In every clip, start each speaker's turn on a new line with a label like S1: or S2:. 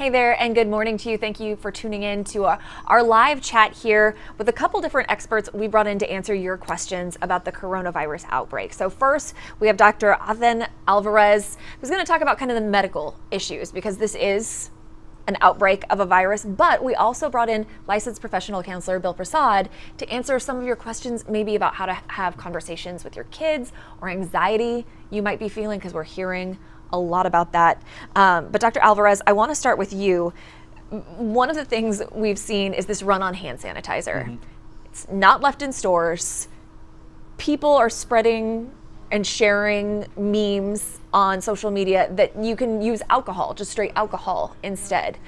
S1: Hey there, and good morning to you. Thank you for tuning in to our live chat here with a couple different experts we brought in to answer your questions about the coronavirus outbreak. So first, we have Dr. Adhan Alvarez, who's going to talk about kind of the medical issues, because this is an outbreak of a virus, but we also brought in licensed professional counselor Bill Prasad to answer some of your questions, maybe about how to have conversations with your kids or anxiety you might be feeling, because we're hearing a lot about that. But Dr. Alvarez, I want to start with you. One of the things we've seen is this run on hand sanitizer. Mm-hmm. It's not left in stores. People are spreading and sharing memes on social media that you can use alcohol, just straight alcohol instead.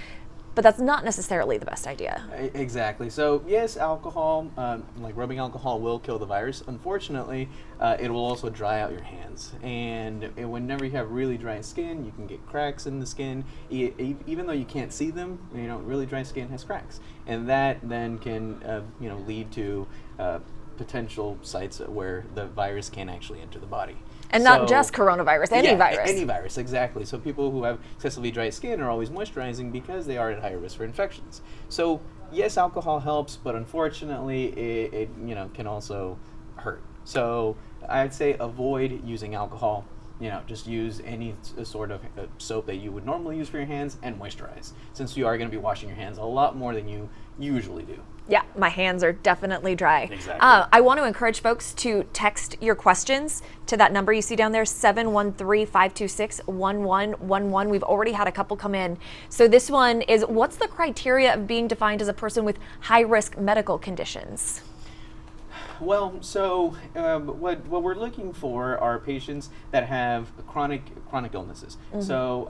S1: But that's not necessarily the best idea.
S2: Exactly. So yes, alcohol, like rubbing alcohol, will kill the virus. Unfortunately, it will also dry out your hands. And whenever you have really dry skin, you can get cracks in the skin. Even though you can't see them, really dry skin has cracks. And that then can lead to potential sites where the virus can actually enter the body.
S1: And not just coronavirus, any virus.
S2: Any virus, exactly. So people who have excessively dry skin are always moisturizing because they are at higher risk for infections. So yes, alcohol helps, but unfortunately it can also hurt. So I'd say avoid using alcohol. Just use any sort of soap that you would normally use for your hands and moisturize, since you are going to be washing your hands a lot more than you usually do.
S1: Yeah, my hands are definitely dry.
S2: Exactly.
S1: I want to encourage folks to text your questions to that number you see down there, 713-526-1111. We've already had a couple come in. So this one is, what's the criteria of being defined as a person with high-risk medical conditions?
S2: Well, so what we're looking for are patients that have chronic illnesses. Mm-hmm. So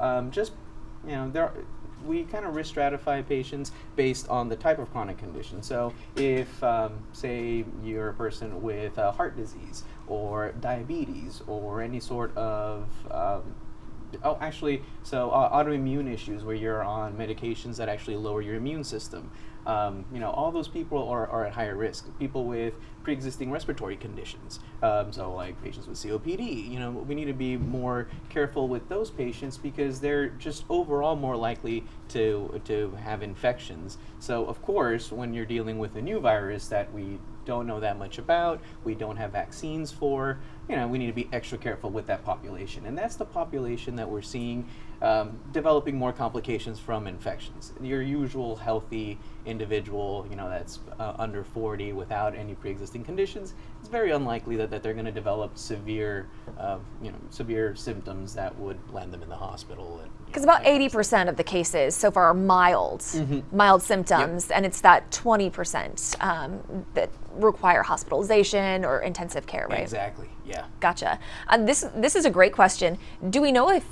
S2: we kind of risk stratify patients based on the type of chronic condition. So if, say, you're a person with heart disease or diabetes or any sort of autoimmune issues where you're on medications that actually lower your immune system. All those people are at higher risk. People with pre-existing respiratory conditions, so like patients with COPD, we need to be more careful with those patients because they're just overall more likely to have infections. So of course, when you're dealing with a new virus that we don't know that much about, we don't have vaccines for, we need to be extra careful with that population. And that's the population that we're seeing developing more complications from infections. Your usual healthy individual, that's under 40 without any pre-existing conditions, it's very unlikely that they're going to develop severe symptoms that would land them in the hospital.
S1: Because about 80% of the cases so far are mild symptoms, yep. And it's that 20% that require hospitalization or intensive care, right?
S2: Exactly, yeah.
S1: Gotcha. This is a great question. Do we know if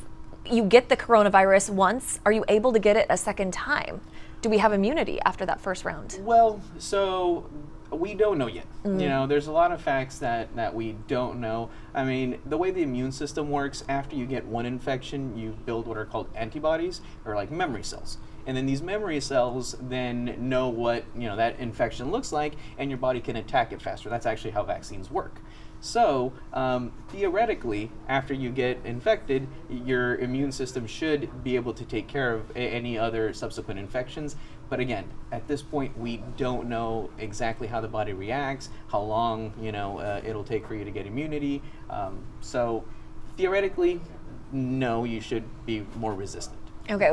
S1: you get the coronavirus once, are you able to get it a second time? Do we have immunity after that first round?
S2: Well, so we don't know yet. Mm-hmm. There's a lot of facts that we don't know. I mean, the way the immune system works, after you get one infection, you build what are called antibodies, or like memory cells. And then these memory cells then know what that infection looks like, and your body can attack it faster. That's actually how vaccines work. So theoretically, after you get infected, your immune system should be able to take care of any other subsequent infections. But again, at this point, we don't know exactly how the body reacts, how long it'll take for you to get immunity. So theoretically, no, you should be more resistant.
S1: Okay.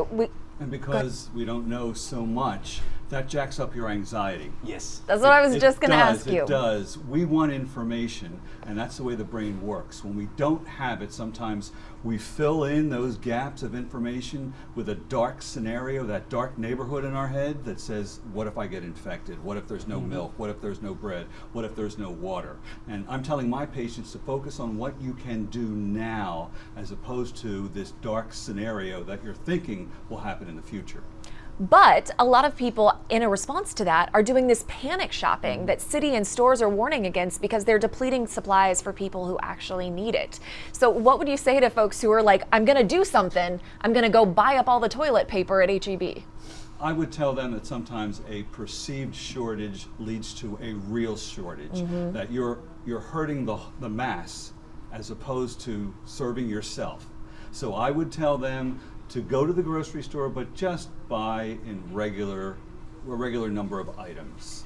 S3: And because we don't know so much, that jacks up your anxiety.
S2: Yes.
S1: That's what I was just going to ask you.
S3: It does. We want information, and that's the way the brain works. When we don't have it, sometimes we fill in those gaps of information with a dark scenario, that dark neighborhood in our head that says, what if I get infected? What if there's no milk? What if there's no bread? What if there's no water? And I'm telling my patients to focus on what you can do now as opposed to this dark scenario that you're thinking will happen in the future.
S1: But a lot of people, in a response to that, are doing this panic shopping that city and stores are warning against because they're depleting supplies for people who actually need it. So what would you say to folks who are like, I'm going to do something, I'm going to go buy up all the toilet paper at H-E-B?
S3: I would tell them that sometimes a perceived shortage leads to a real shortage, that you're hurting the mass as opposed to serving yourself. So I would tell them to go to the grocery store, but just buy in a regular number of items.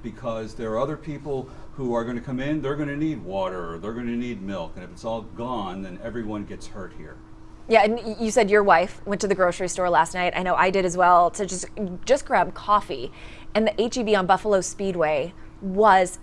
S3: Because there are other people who are going to come in, they're going to need water, or they're going to need milk, and if it's all gone, then everyone gets hurt here.
S1: Yeah, and you said your wife went to the grocery store last night. I know I did as well, to just grab coffee. And the H-E-B on Buffalo Speedway was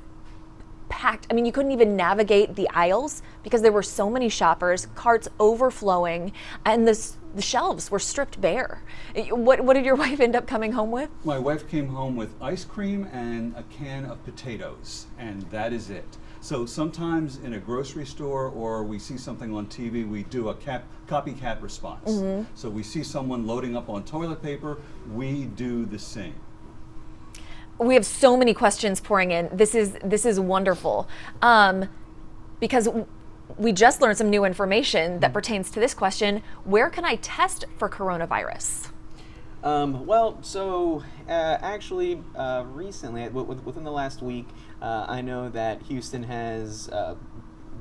S1: packed. I mean, you couldn't even navigate the aisles because there were so many shoppers, carts overflowing, and the shelves were stripped bare. What did your wife end up coming home with?
S3: My wife came home with ice cream and a can of potatoes, and that is it. So sometimes in a grocery store, or we see something on TV, we do a copycat response. So we see someone loading up on toilet paper, we do the same.
S1: We have so many questions pouring in. This is wonderful, because we just learned some new information that pertains to this question. Where can I test for coronavirus?
S2: Actually, recently, within the last week, I know that Houston has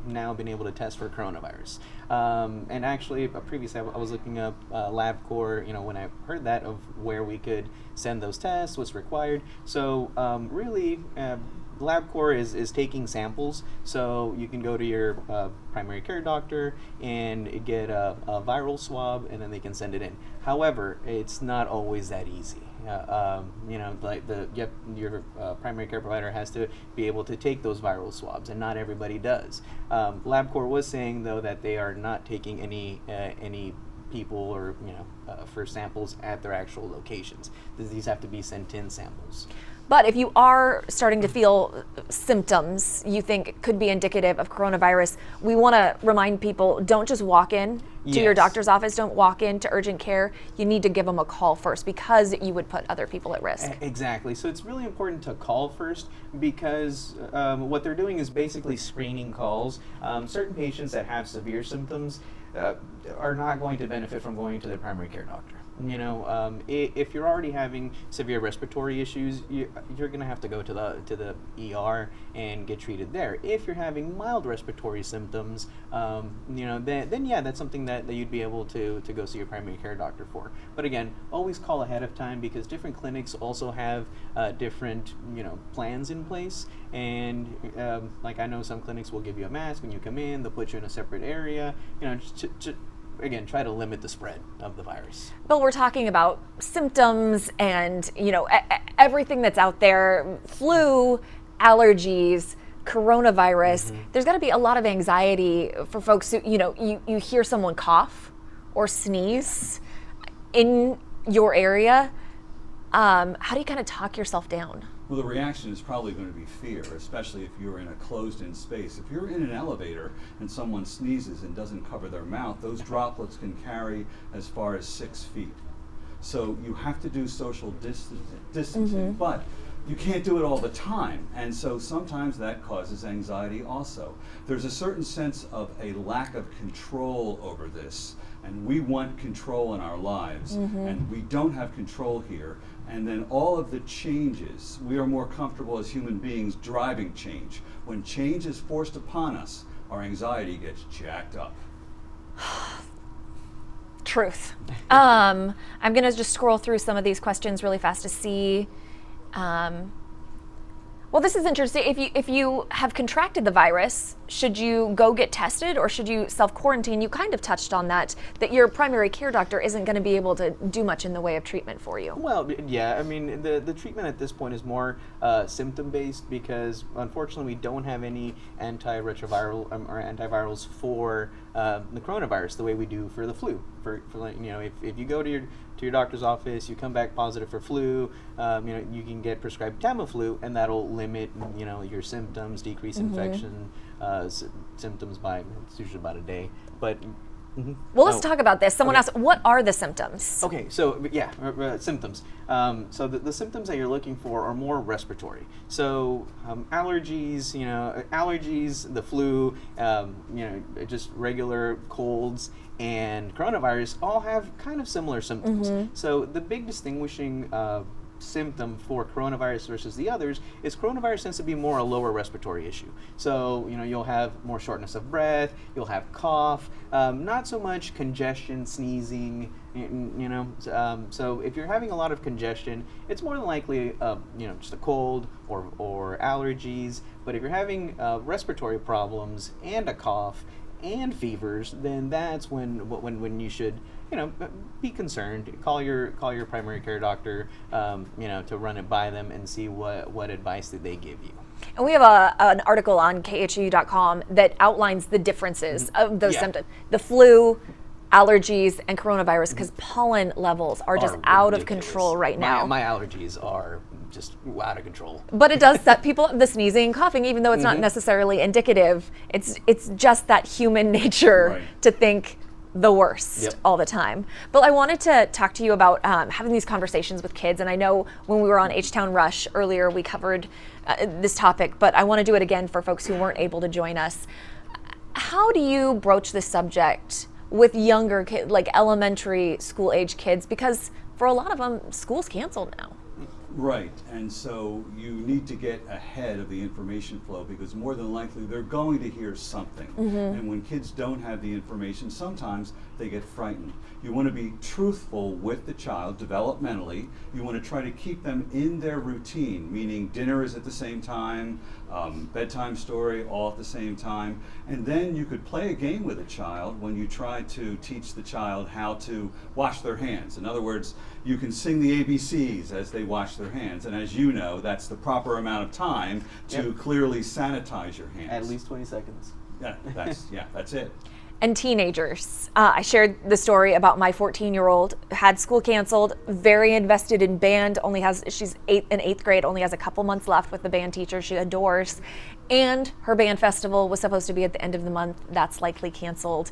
S2: now been able to test for coronavirus. And actually, previously, I was looking up LabCorp, when I heard that, of where we could send those tests, what's required. So really, LabCorp is taking samples, so you can go to your primary care doctor and get a viral swab, and then they can send it in. However, it's not always that easy. Your primary care provider has to be able to take those viral swabs, and not everybody does. LabCorp was saying, though, that they are not taking any people or for samples at their actual locations. These have to be sent-in samples.
S1: But if you are starting to feel symptoms you think could be indicative of coronavirus, we want to remind people, don't just walk in to your doctor's office, don't walk into urgent care. You need to give them a call first, because you would put other people at risk.
S2: Exactly. So it's really important to call first, because what they're doing is basically screening calls. Certain patients that have severe symptoms are not going to benefit from going to their primary care doctor. If you're already having severe respiratory issues, you're going to have to go to the ER and get treated there. If you're having mild respiratory symptoms, then yeah, that's something that you'd be able to go see your primary care doctor for. But again, always call ahead of time, because different clinics also have different plans in place. And like, I know some clinics will give you a mask when you come in. They'll put you in a separate area. Again, try to limit the spread of the virus.
S1: Bill, we're talking about symptoms and everything that's out there: flu, allergies, coronavirus. There's got to be a lot of anxiety for folks who you hear someone cough or sneeze in your area. How do you kind of talk yourself down?
S3: Well, the reaction is probably going to be fear, especially if you're in a closed-in space. If you're in an elevator and someone sneezes and doesn't cover their mouth, those droplets can carry as far as 6 feet. So you have to do social distancing, but you can't do it all the time. And so sometimes that causes anxiety also. There's a certain sense of a lack of control over this. And we want control in our lives, and we don't have control here. And then all of the changes, we are more comfortable as human beings driving change. When change is forced upon us, our anxiety gets jacked up.
S1: Truth. I'm going to just scroll through some of these questions really fast to see. Well, this is interesting. If you have contracted the virus, should you go get tested, or should you self-quarantine? You kind of touched on that your primary care doctor isn't going to be able to do much in the way of treatment for you.
S2: Well, yeah, I mean, the treatment at this point is more symptom-based, because unfortunately we don't have any antiretroviral or antivirals for the coronavirus the way we do for the flu. If you go to your doctor's office, you come back positive for flu, you can get prescribed Tamiflu, and that'll limit your symptoms, decrease infection symptoms by, it's usually about a day. But
S1: well, let's talk about this. Someone asked, what are the symptoms?
S2: Okay, so yeah, symptoms. So the symptoms that you're looking for are more respiratory. So allergies, the flu, just regular colds, and coronavirus all have kind of similar symptoms. So the big distinguishing symptom for coronavirus versus the others is coronavirus tends to be more a lower respiratory issue. So, you'll have more shortness of breath, you'll have cough, not so much congestion, sneezing, so if you're having a lot of congestion, it's more than likely, just a cold or allergies. But if you're having respiratory problems and a cough and fevers, then that's when you should, be concerned. Call your primary care doctor, to run it by them and see what advice that they give you.
S1: And we have an article on khuu.com that outlines the differences of those symptoms. The flu, allergies, and coronavirus, because pollen levels are just out of control right now.
S2: My allergies are just out of control.
S1: But it does set people up, the sneezing and coughing, even though it's not necessarily indicative. It's just that human nature to think the worst all the time. But I wanted to talk to you about having these conversations with kids. And I know when we were on H-Town Rush earlier, we covered this topic, but I want to do it again for folks who weren't able to join us. How do you broach this subject with younger kids, like elementary school age kids? Because for a lot of them, school's canceled now.
S3: Right, and so you need to get ahead of the information flow, because more than likely they're going to hear something. And when kids don't have the information, sometimes they get frightened. You want to be truthful with the child developmentally. You want to try to keep them in their routine, meaning dinner is at the same time, bedtime story all at the same time. And then you could play a game with a child when you try to teach the child how to wash their hands. In other words, you can sing the ABCs as they wash their hands, and as you know, that's the proper amount of time to clearly sanitize your hands.
S2: At least 20 seconds.
S3: Yeah, that's it.
S1: And teenagers. I shared the story about my 14-year-old, had school canceled, very invested in band, she's in 8th grade, only has a couple months left with the band teacher she adores. And her band festival was supposed to be at the end of the month. That's likely canceled.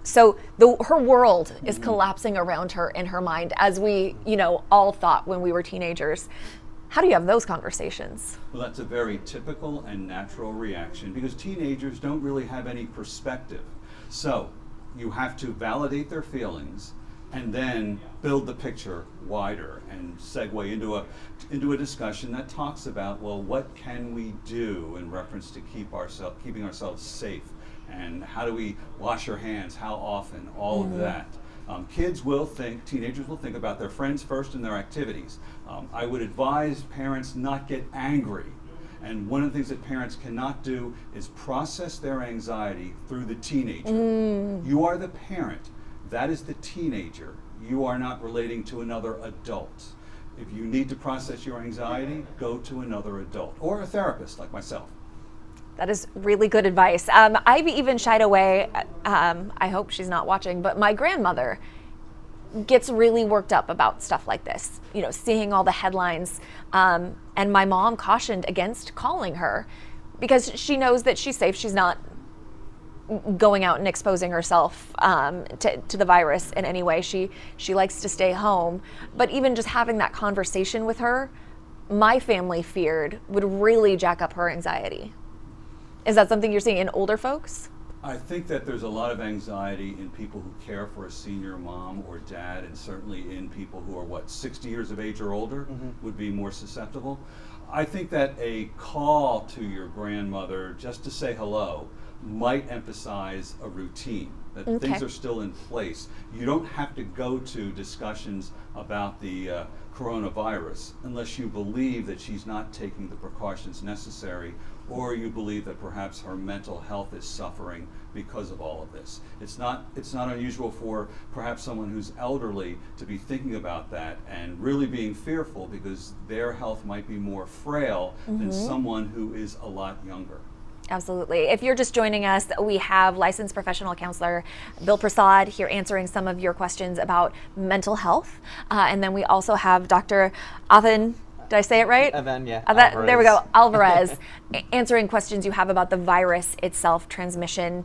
S1: So her world is collapsing around her in her mind, as we, all thought when we were teenagers. How do you have those conversations?
S3: Well, that's a very typical and natural reaction, because teenagers don't really have any perspective. So you have to validate their feelings and then build the picture wider and segue into a discussion that talks about, well, what can we do in reference to keeping ourselves safe, and how do we wash our hands, how often, all of that. Teenagers will think about their friends first and their activities. I would advise parents not get angry. And one of the things that parents cannot do is process their anxiety through the teenager. You are the parent. That is the teenager. You are not relating to another adult. If you need to process your anxiety, go to another adult or a therapist like myself.
S1: That is really good advice. I've even shied away. I hope she's not watching, but my grandmother gets really worked up about stuff like this, seeing all the headlines. And my mom cautioned against calling her because she knows that she's safe. She's not going out and exposing herself to the virus in any way. She likes to stay home. But even just having that conversation with her, my family feared would really jack up her anxiety. Is that something you're seeing in older folks?
S3: I think that there's a lot of anxiety in people who care for a senior mom or dad, and certainly in people who are 60 years of age or older would be more susceptible. I think that a call to your grandmother just to say hello might emphasize a routine, that things are still in place. You don't have to go to discussions about the coronavirus unless you believe that she's not taking the precautions necessary, or you believe that perhaps her mental health is suffering because of all of this. It's not unusual for perhaps someone who's elderly to be thinking about that and really being fearful because their health might be more frail than someone who is a lot younger.
S1: Absolutely. If you're just joining us, we have licensed professional counselor Bill Prasad here answering some of your questions about mental health. And then we also have Dr. Athan, did I say it right?
S2: Athan, yeah.
S1: There we go, Alvarez, answering questions you have about the virus itself, transmission,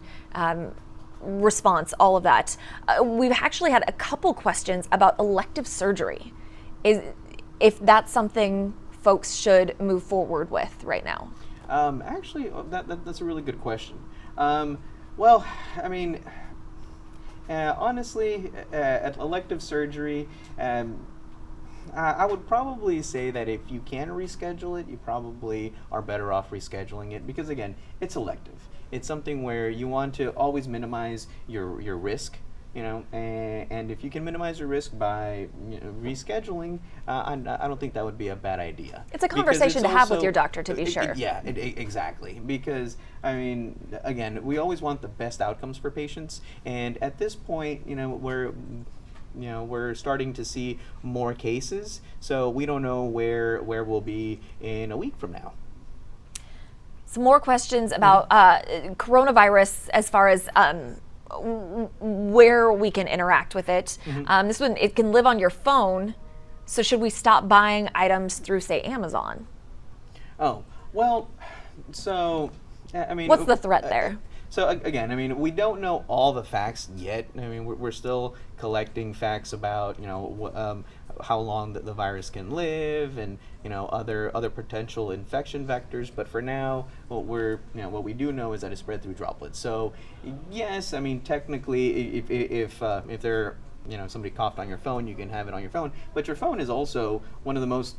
S1: response, all of that. We've actually had a couple questions about elective surgery. If that's something folks should move forward with right now.
S2: Actually, that's a really good question. Well, I mean, honestly, at elective surgery, I would probably say that if you can reschedule it, you probably are better off rescheduling it because, again, it's elective. It's something where you want to always minimize your risk, and if you can minimize your risk by rescheduling, I don't think that would be a bad idea.
S1: It's a conversation to have with your doctor, to be sure.
S2: Exactly. Because, I mean, again, we always want the best outcomes for patients, and at this point, we're starting to see more cases, so we don't know where we'll be in a week from now.
S1: Some more questions about coronavirus as far as where we can interact with it. This one, it can live on your phone, so should we stop buying items through, say, Amazon?
S2: Oh, well, so, I mean...
S1: What's the threat there?
S2: So again, I mean, we don't know all the facts yet. I mean, we're still collecting facts about, how long the virus can live and, other potential infection vectors. But for now, what we do know is that it's spread through droplets. So yes, I mean, technically, if there, somebody coughed on your phone, you can have it on your phone. But your phone is also one of the most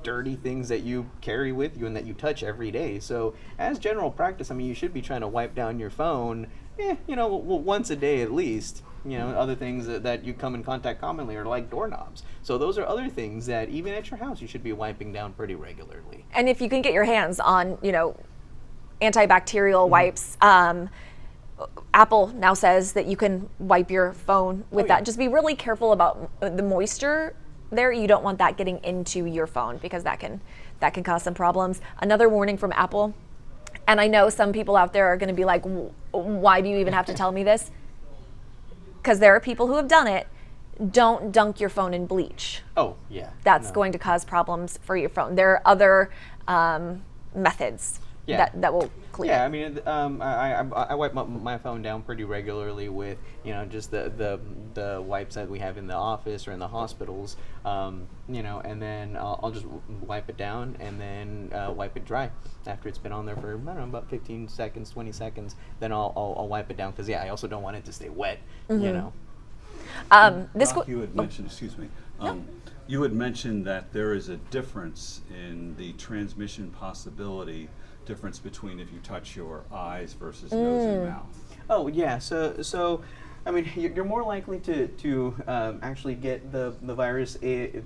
S2: dirty things that you carry with you and that you touch every day. So as general practice, I mean, you should be trying to wipe down your phone, once a day at least. Other things that you come in contact commonly are like doorknobs. So those are other things that even at your house you should be wiping down pretty regularly.
S1: And if you can get your hands on, antibacterial wipes, Apple now says that you can wipe your phone with that. Just be really careful about the moisture there. You don't want that getting into your phone because that can cause some problems. Another warning from Apple, and I know some people out there are going to be like, why do you even have to tell me this? Because there are people who have done it. Don't dunk your phone in bleach.
S2: Oh, yeah.
S1: That's going to cause problems for your phone. There are other methods that will clean it.
S2: Yeah, I mean, I wipe my phone down pretty regularly with, just the wipes that we have in the office or in the hospitals, and then I'll just wipe it down and then wipe it dry after it's been on there for, I don't know, about 15 seconds, 20 seconds. Then I'll wipe it down because, I also don't want it to stay wet,
S3: Doc, you had mentioned, excuse me, you had mentioned that there is a difference in the transmission possibility difference between if you touch your eyes versus nose and mouth.
S2: Oh yeah, so I mean, you're more likely to actually get the virus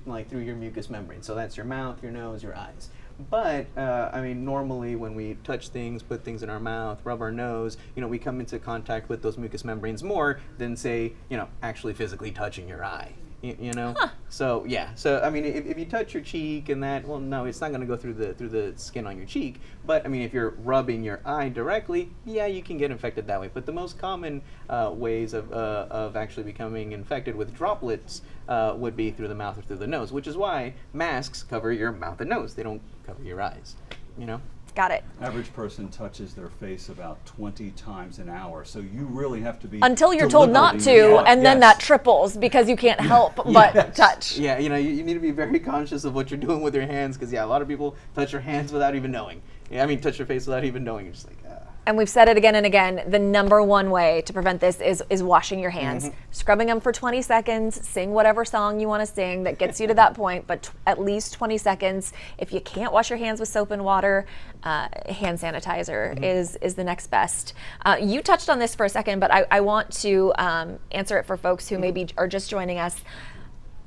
S2: like through your mucous membrane. So that's your mouth, your nose, your eyes. But I mean, normally when we touch things, put things in our mouth, rub our nose, we come into contact with those mucous membranes more than, say, actually physically touching your eye. So yeah, so I mean, if you touch your cheek and that, well, no, it's not going to go through the skin on your cheek. But I mean, if you're rubbing your eye directly, yeah, you can get infected that way. But the most common ways of actually becoming infected with droplets would be through the mouth or through the nose, which is why masks cover your mouth and nose. They don't cover your eyes.
S1: Got it.
S3: Average person touches their face about 20 times an hour, so you really have to be
S1: until you're told not to, and then that triples because you can't help but touch.
S2: Yeah, you need to be very conscious of what you're doing with your hands because a lot of people touch your hands without even knowing. Touch your face without even knowing. You're just like,
S1: And we've said it again and again, the number one way to prevent this is washing your hands. Scrubbing them for 20 seconds, sing whatever song you want to sing that gets you to that point, but at least 20 seconds. If you can't wash your hands with soap and water, hand sanitizer is the next best. You touched on this for a second, but I want to answer it for folks who maybe are just joining us.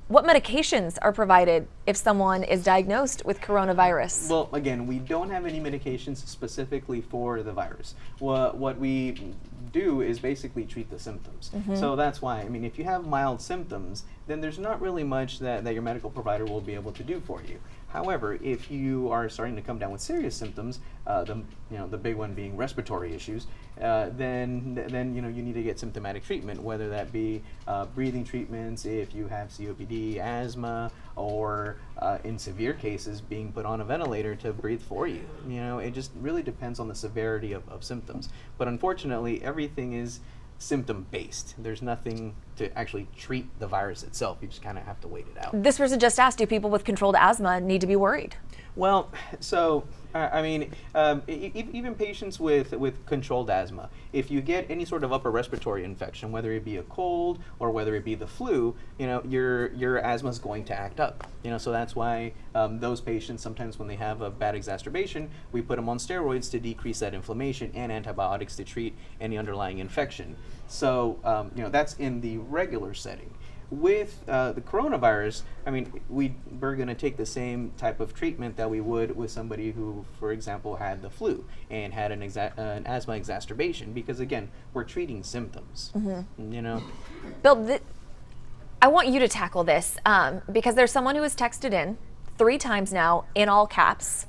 S1: What medications are provided if someone is diagnosed with coronavirus?
S2: Well, again, we don't have any medications specifically for the virus. What we do is basically treat the symptoms. So that's why, I mean, if you have mild symptoms, then there's not really much that your medical provider will be able to do for you. However, if you are starting to come down with serious symptoms, the big one being respiratory issues, then you need to get symptomatic treatment, whether that be breathing treatments if you have COPD, asthma, or in severe cases being put on a ventilator to breathe for you. It just really depends on the severity of symptoms. But unfortunately, everything is symptom based. There's nothing to actually treat the virus itself. You just kind of have to wait it out.
S1: This person just asked, do people with controlled asthma need to be worried?
S2: Well, so I mean, even patients with controlled asthma, if you get any sort of upper respiratory infection, whether it be a cold or whether it be the flu, your asthma is going to act up. So that's why those patients, sometimes when they have a bad exacerbation, we put them on steroids to decrease that inflammation and antibiotics to treat any underlying infection. So that's in the regular setting. With the coronavirus, I mean, we're going to take the same type of treatment that we would with somebody who, for example, had the flu and had an asthma exacerbation, because again, we're treating symptoms.
S1: Bill, I want you to tackle this because there's someone who has texted in 3 times now in all caps.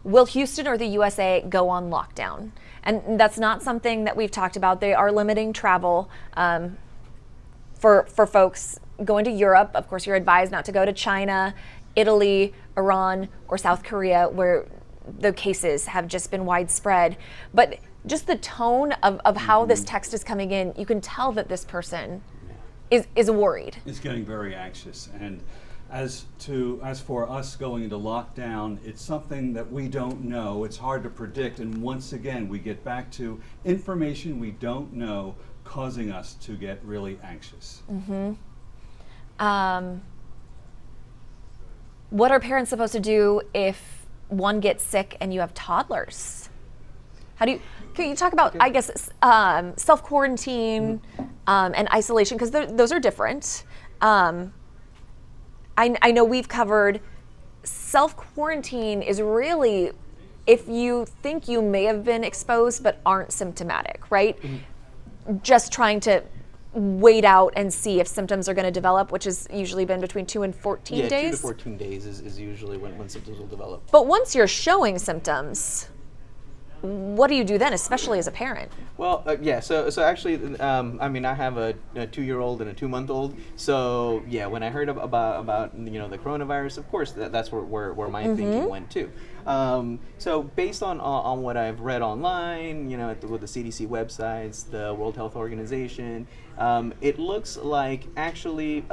S1: Will Houston or the USA go on lockdown? And that's not something that we've talked about. They are limiting travel. For folks going to Europe. Of course, you're advised not to go to China, Italy, Iran, or South Korea, where the cases have just been widespread. But just the tone of how this text is coming in, you can tell that this person is worried.
S3: It's getting very anxious. And as for us going into lockdown, it's something that we don't know. It's hard to predict. And once again, we get back to information we don't know, causing us to get really anxious.
S1: What are parents supposed to do if one gets sick and you have toddlers? Can you talk about, I guess, self-quarantine and isolation, because those are different. I know we've covered self-quarantine is really if you think you may have been exposed but aren't symptomatic, right? Just trying to wait out and see if symptoms are going to develop, which has usually been between 2 and 14 days.
S2: 2 to 14 days is usually when symptoms will develop.
S1: But once you're showing symptoms, what do you do then, especially as a parent?
S2: Well, so actually, I mean, I have a 2-year-old and a 2-month-old. So yeah, when I heard about the coronavirus, of course, that's where my thinking went too. So based on what I've read online, with the CDC websites, the World Health Organization, it looks like actually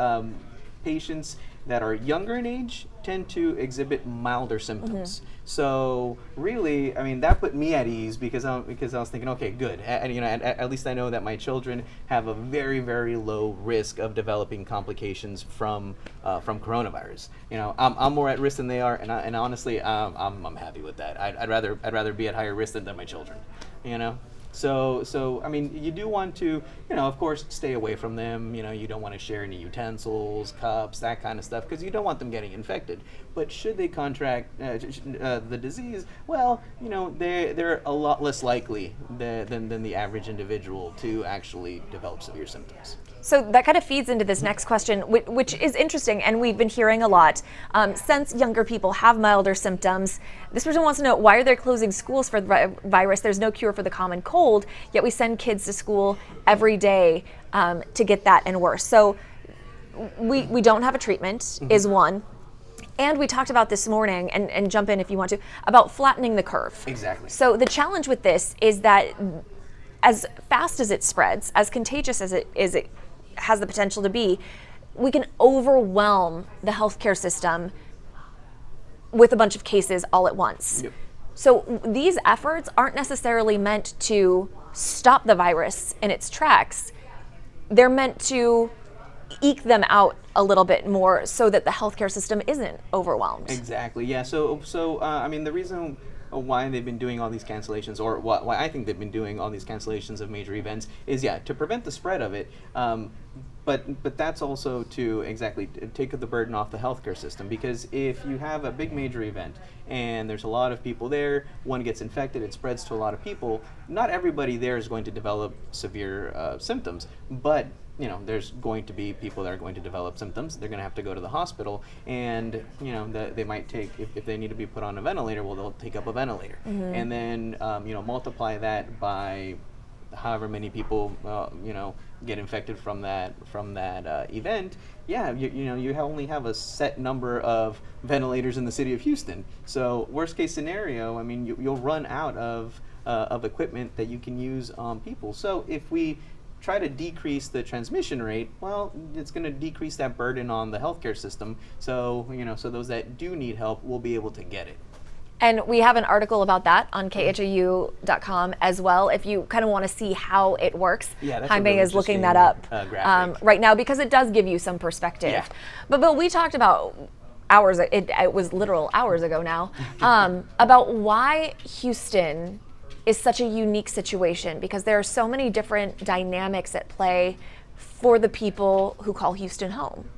S2: patients that are younger in age tend to exhibit milder symptoms. So really, I mean, that put me at ease because I was thinking, okay, good. At least I know that my children have a very, very low risk of developing complications from coronavirus. I'm more at risk than they are, and honestly, I'm happy with that. I'd rather be at higher risk than my children. So I mean, you do want to, of course, stay away from them. You don't want to share any utensils, cups, that kind of stuff, because you don't want them getting infected. But should they contract the disease, well, they're a lot less likely than the average individual to actually develop severe symptoms.
S1: So that kind of feeds into this next question, which is interesting, and we've been hearing a lot. Since younger people have milder symptoms, this person wants to know, why are they closing schools for the virus? There's no cure for the common cold, yet we send kids to school every day to get that and worse. So we don't have a treatment, is one. And we talked about this morning, and jump in if you want to, about flattening the curve.
S2: Exactly.
S1: So the challenge with this is that as fast as it spreads, as contagious as it has the potential to be, we can overwhelm the healthcare system with a bunch of cases all at once.
S2: Yep.
S1: So these efforts aren't necessarily meant to stop the virus in its tracks. They're meant to eke them out a little bit more so that the healthcare system isn't overwhelmed.
S2: Exactly. Yeah. So I mean, the reason why they've been doing all these cancellations, or why I think they've been doing all these cancellations of major events, is to prevent the spread of it. But that's also to exactly take the burden off the healthcare system, because if you have a big major event and there's a lot of people there, one gets infected, it spreads to a lot of people. Not everybody there is going to develop severe symptoms, but there's going to be people that are going to develop symptoms. They're going to have to go to the hospital, and they might take, if they need to be put on a ventilator, well, they'll take up a ventilator, and then multiply that by however many people get infected from that event. Yeah, you only have a set number of ventilators in the city of Houston. So worst case scenario, I mean, you'll run out of equipment that you can use on people. So if we try to decrease the transmission rate, well, it's going to decrease that burden on the healthcare system. So, so those that do need help will be able to get it.
S1: And we have an article about that on khou.com as well, if you kind of want to see how it works.
S2: Yeah, that's
S1: Jaime
S2: really
S1: is looking that up right now because it does give you some perspective.
S2: Yeah.
S1: But Bill, we talked about it was literal hours ago now, about why Houston is such a unique situation, because there are so many different dynamics at play for the people who call Houston home.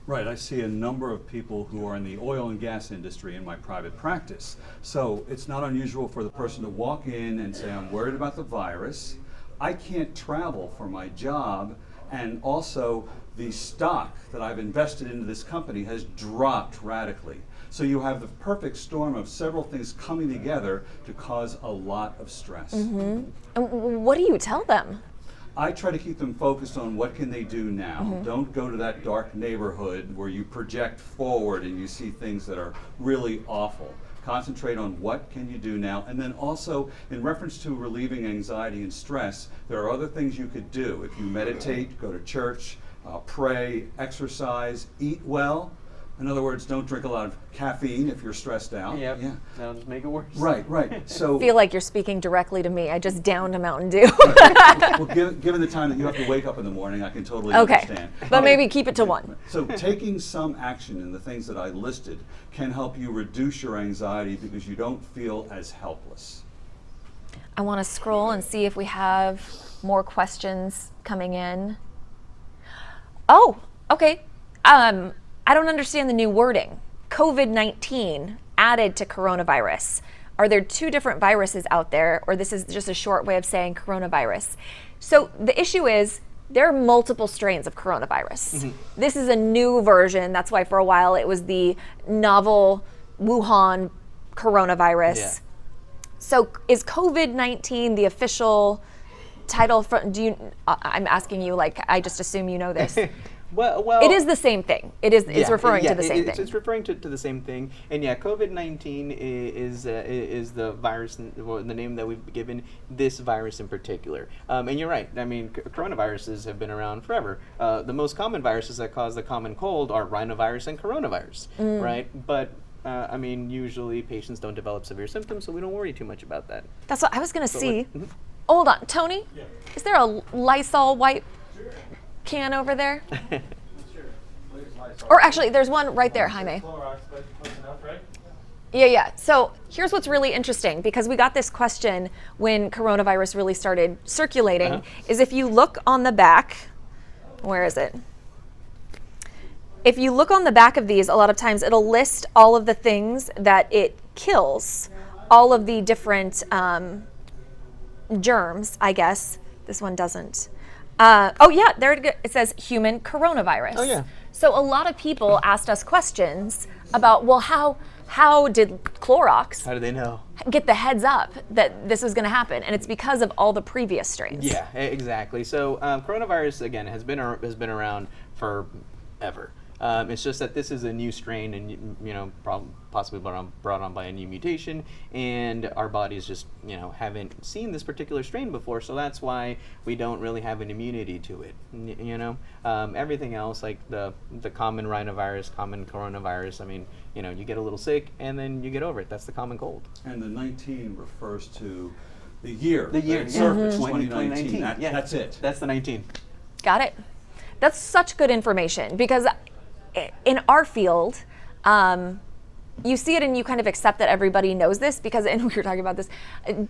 S3: Right, I see a number of people who are in the oil and gas industry in my private practice. So it's not unusual for the person to walk in and say, I'm worried about the virus, I can't travel for my job, and also the stock that I've invested into this company has dropped radically. So you have the perfect storm of several things coming together to cause a lot of stress.
S1: And what do you tell them?
S3: I try to keep them focused on what can they do now. Don't go to that dark neighborhood where you project forward and you see things that are really awful. Concentrate on what can you do now, and then also in reference to relieving anxiety and stress, there are other things you could do. If you meditate, go to church, pray, exercise, eat well. In other words, don't drink a lot of caffeine if you're stressed out.
S2: Yep. Yeah, that'll just make it worse.
S3: Right. So
S1: I feel like you're speaking directly to me. I just downed a Mountain Dew.
S3: well, given the time that you have to wake up in the morning, I can totally understand.
S1: But maybe keep it to one.
S3: So taking some action in the things that I listed can help you reduce your anxiety because you don't feel as helpless.
S1: I want to scroll and see if we have more questions coming in. Oh, okay. I don't understand the new wording. COVID-19 added to coronavirus. Are there two different viruses out there, or this is just a short way of saying coronavirus? So the issue is there are multiple strains of coronavirus. This is a new version. That's why for a while it was the novel Wuhan coronavirus.
S2: Yeah.
S1: So is COVID-19 the official title? I'm asking you, like, I just assume you know this.
S2: Well,
S1: it is the same thing. It's referring to the same thing.
S2: It's referring to the same thing. And yeah, COVID-19 is the virus, the name that we've given this virus in particular. And you're right. I mean, coronaviruses have been around forever. The most common viruses that cause the common cold are rhinovirus and coronavirus, right? But I mean, usually patients don't develop severe symptoms, so we don't worry too much about that.
S1: That's what I was going to see. Hold on, Tony. Yeah. Is there a Lysol wipe can over there? Or actually, there's one right there, Jaime. Yeah. So here's what's really interesting, because we got this question when coronavirus really started circulating, is if you look on the back, where is it? If you look on the back of these, a lot of times it'll list all of the things that it kills, all of the different germs, I guess. This one doesn't. Oh yeah, there it says human coronavirus.
S2: Oh yeah.
S1: So a lot of people asked us questions about, well, how did Clorox,
S2: how do they know,
S1: get the heads up that this was going to happen? And it's because of all the previous strains.
S2: Yeah, exactly. So coronavirus, again, has been around forever. It's just that this is a new strain, and possibly brought on by a new mutation, and our bodies just haven't seen this particular strain before, so that's why we don't really have an immunity to it. Everything else, like the common rhinovirus, common coronavirus, I mean, you get a little sick and then you get over it. That's the common cold.
S3: And the 19 refers to the year.
S2: The year,
S3: that it surfaced, 2019.
S2: That's
S3: it.
S2: That's the 19.
S1: Got it. That's such good information, because in our field, you see it and you kind of accept that everybody knows this, because, and we were talking about this,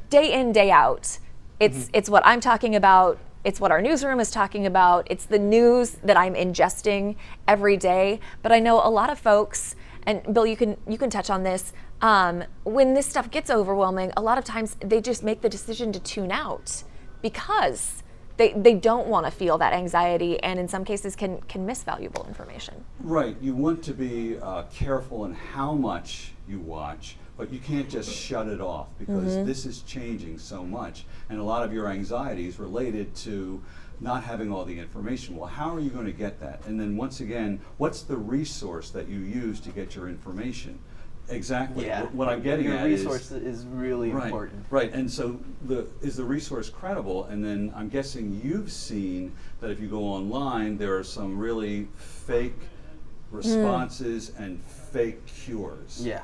S1: day in, day out, it's what I'm talking about, it's what our newsroom is talking about, it's the news that I'm ingesting every day. But I know a lot of folks, and Bill, you can touch on this, when this stuff gets overwhelming, a lot of times they just make the decision to tune out, because they don't want to feel that anxiety, and in some cases can miss valuable information.
S3: Right. You want to be careful in how much you watch, but you can't just shut it off, because this is changing so much, and a lot of your anxiety is related to not having all the information. Well, how are you going to get that? And then once again, what's the resource that you use to get your information? Exactly.
S2: Yeah.
S3: What I'm getting
S2: Your
S3: at
S2: resource is really
S3: right,
S2: important.
S3: Right, and so is the resource credible? And then I'm guessing you've seen that if you go online, there are some really fake responses and fake cures.
S2: Yeah.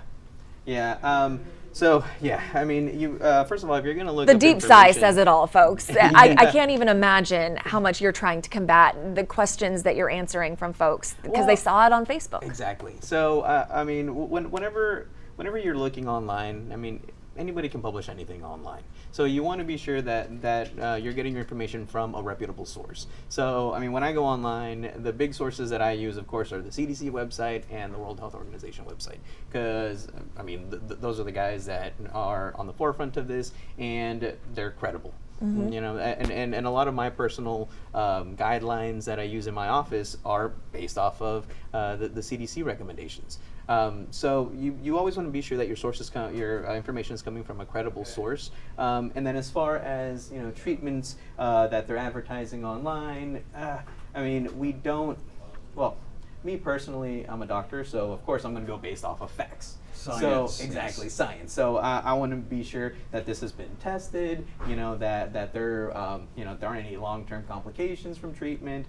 S2: Yeah. So yeah, I mean, you first of all, if you're going to look
S1: The
S2: up
S1: deep sigh
S2: information-
S1: says it all, folks. I can't even imagine how much you're trying to combat the questions that you're answering from folks because they saw it on Facebook.
S2: Exactly. So I mean, whenever you're looking online, I mean, anybody can publish anything online. So you want to be sure that you're getting your information from a reputable source. So I mean, when I go online, the big sources that I use, of course, are the CDC website and the World Health Organization website, because I mean, those are the guys that are on the forefront of this, and they're credible. You know, and a lot of my personal guidelines that I use in my office are based off of the CDC recommendations. So you always want to be sure that your sources, your information is coming from a credible source. And then as far as treatments that they're advertising online, I mean, we don't. Well, me personally, I'm a doctor, so of course I'm going to go based off of facts.
S3: Science.
S2: So exactly, science. So I want to be sure that this has been tested. That there there aren't any long-term complications from treatment.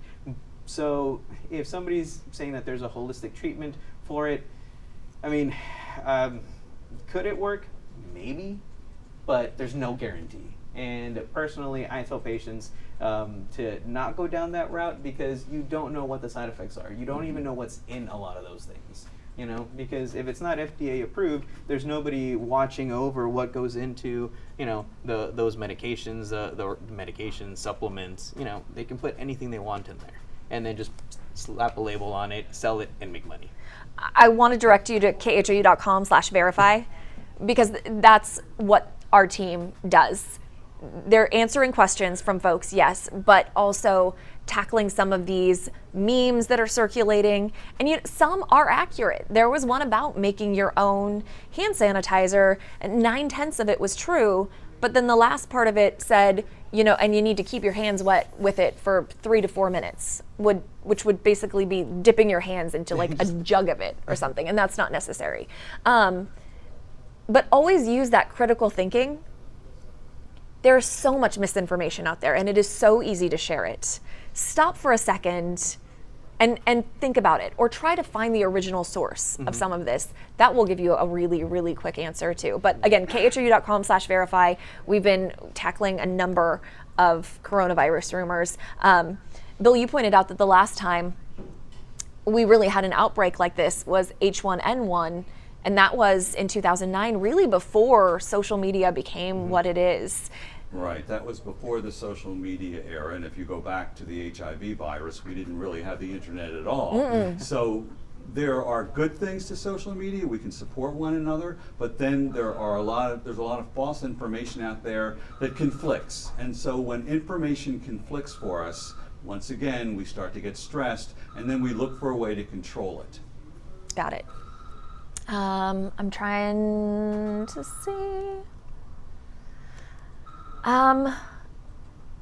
S2: So if somebody's saying that there's a holistic treatment for it, I mean, could it work? Maybe, but there's no guarantee. And personally, I tell patients to not go down that route because you don't know what the side effects are. You don't even know what's in a lot of those things. Because if it's not FDA approved, there's nobody watching over what goes into, those medications, the medications, supplements. They can put anything they want in there and then just slap a label on it, sell it, and make money.
S1: I want to direct you to khou.com/verify because that's what our team does. They're answering questions from folks, yes, but also tackling some of these memes that are circulating. And some are accurate. There was one about making your own hand sanitizer, and 9/10 of it was true. But then the last part of it said, and you need to keep your hands wet with it for 3 to 4 minutes, which would basically be dipping your hands into like a jug of it or something. And that's not necessary. But always use that critical thinking. There's so much misinformation out there, and it is so easy to share it. Stop for a second and think about it, or try to find the original source of some of this. That will give you a really, really quick answer too. But again, khou.com/verify. We've been tackling a number of coronavirus rumors. Bill, you pointed out that the last time we really had an outbreak like this was H1N1, and that was in 2009, really before social media became what it is.
S3: Right, that was before the social media era, and if you go back to the HIV virus, we didn't really have the internet at all. So there are good things to social media. We can support one another, but then there's a lot of false information out there that conflicts. And so when information conflicts for us, once again, we start to get stressed, and then we look for a way to control it.
S1: Got it. I'm trying to see.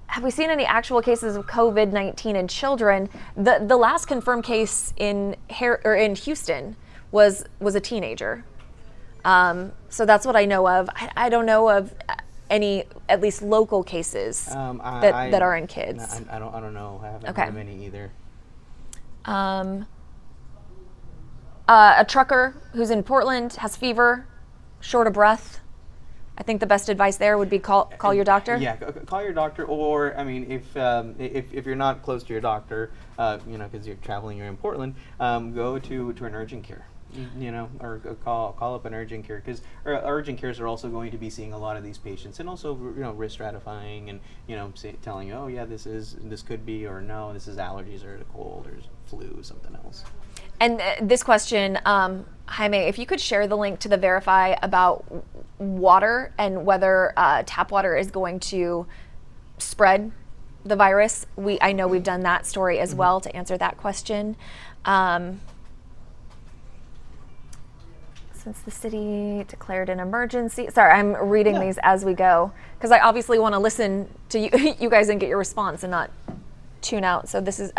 S1: Have we seen any actual cases of COVID-19 in children? The last confirmed case in Houston was a teenager. So that's what I know of. I don't know of any, at least local cases that are in kids.
S2: I don't know. I haven't
S1: Okay.
S2: heard of any either.
S1: A trucker who's in Portland has fever, short of breath. I think the best advice there would be call your doctor.
S2: Yeah, call your doctor, or I mean, if you're not close to your doctor, because you're traveling, you're in Portland, go to an urgent care, or call up an urgent care, because urgent cares are also going to be seeing a lot of these patients, and also risk stratifying, and telling you, oh yeah, this could be, or no, this is allergies or a cold or flu, something else.
S1: And this question, Jaime, if you could share the link to the Verify about water and whether tap water is going to spread the virus. I know we've done that story as well to answer that question. Since the city declared an emergency. Sorry, I'm reading these as we go because I obviously want to listen to you guys and get your response and not tune out. So this is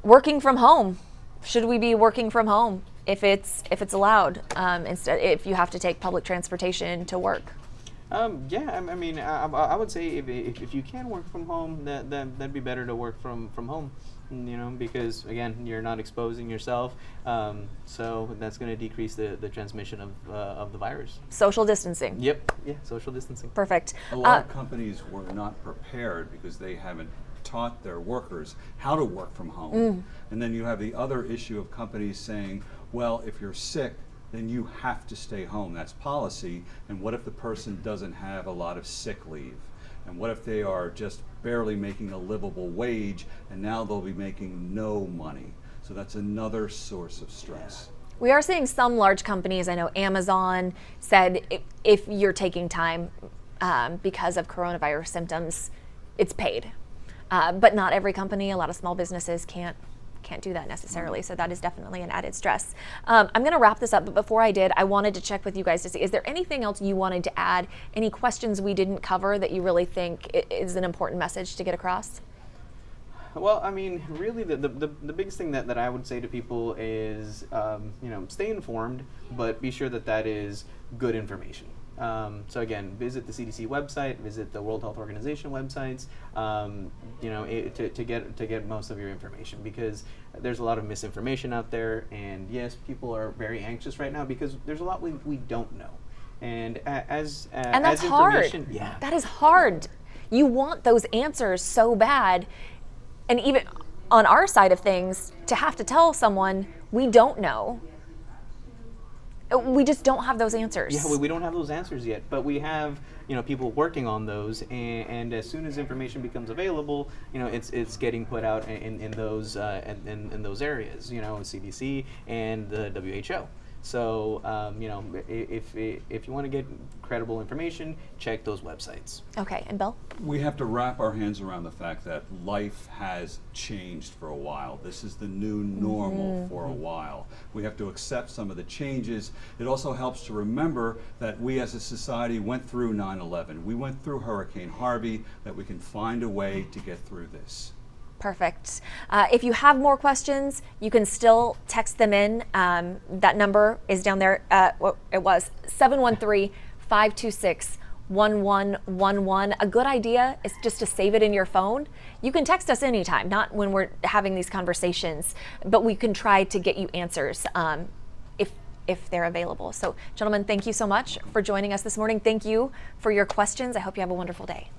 S1: working from home. Should we be working from home? if it's allowed, instead if you have to take public transportation to work?
S2: Yeah, I mean, I would say if you can work from home, that'd be better to work from home, because again, you're not exposing yourself, so that's going to decrease the transmission of the virus.
S1: Social distancing.
S2: Yep. Yeah, social distancing.
S1: Perfect.
S3: A lot of companies were not prepared because they haven't taught their workers how to work from home. And then you have the other issue of companies saying, well, if you're sick, then you have to stay home. That's policy. And what if the person doesn't have a lot of sick leave? And what if they are just barely making a livable wage and now they'll be making no money? So that's another source of stress.
S1: We are seeing some large companies, I know Amazon said if you're taking time because of coronavirus symptoms, it's paid. But not every company, a lot of small businesses can't do that necessarily, so that is definitely an added stress. I'm going to wrap this up, but before I did, I wanted to check with you guys to see, is there anything else you wanted to add? Any questions we didn't cover that you really think is an important message to get across?
S2: Well, I mean, really, the biggest thing that I would say to people is, stay informed, but be sure that is good information. So again, visit the CDC website, visit the World Health Organization websites, to get most of your information, because there's a lot of misinformation out there, and yes, people are very anxious right now because there's a lot we don't know, and as
S1: that's
S2: information,
S1: hard.
S2: Yeah,
S1: that is hard. You want those answers so bad, and even on our side of things, to have to tell someone we don't know. We just don't have those answers.
S2: Yeah, we don't have those answers yet, but we have people working on those, and as soon as information becomes available, it's getting put out in those areas, CDC and the WHO. So if you want to get credible information, check those websites.
S1: Okay, and Bill?
S3: We have to wrap our hands around the fact that life has changed for a while. This is the new normal for a while. We have to accept some of the changes. It also helps to remember that we as a society went through 9/11. We went through Hurricane Harvey, that we can find a way to get through this.
S1: Perfect. If you have more questions, you can still text them in. That number is down there. It was 713-526-1111. A good idea is just to save it in your phone. You can text us anytime, not when we're having these conversations, but we can try to get you answers if they're available. So, gentlemen, thank you so much for joining us this morning. Thank you for your questions. I hope you have a wonderful day.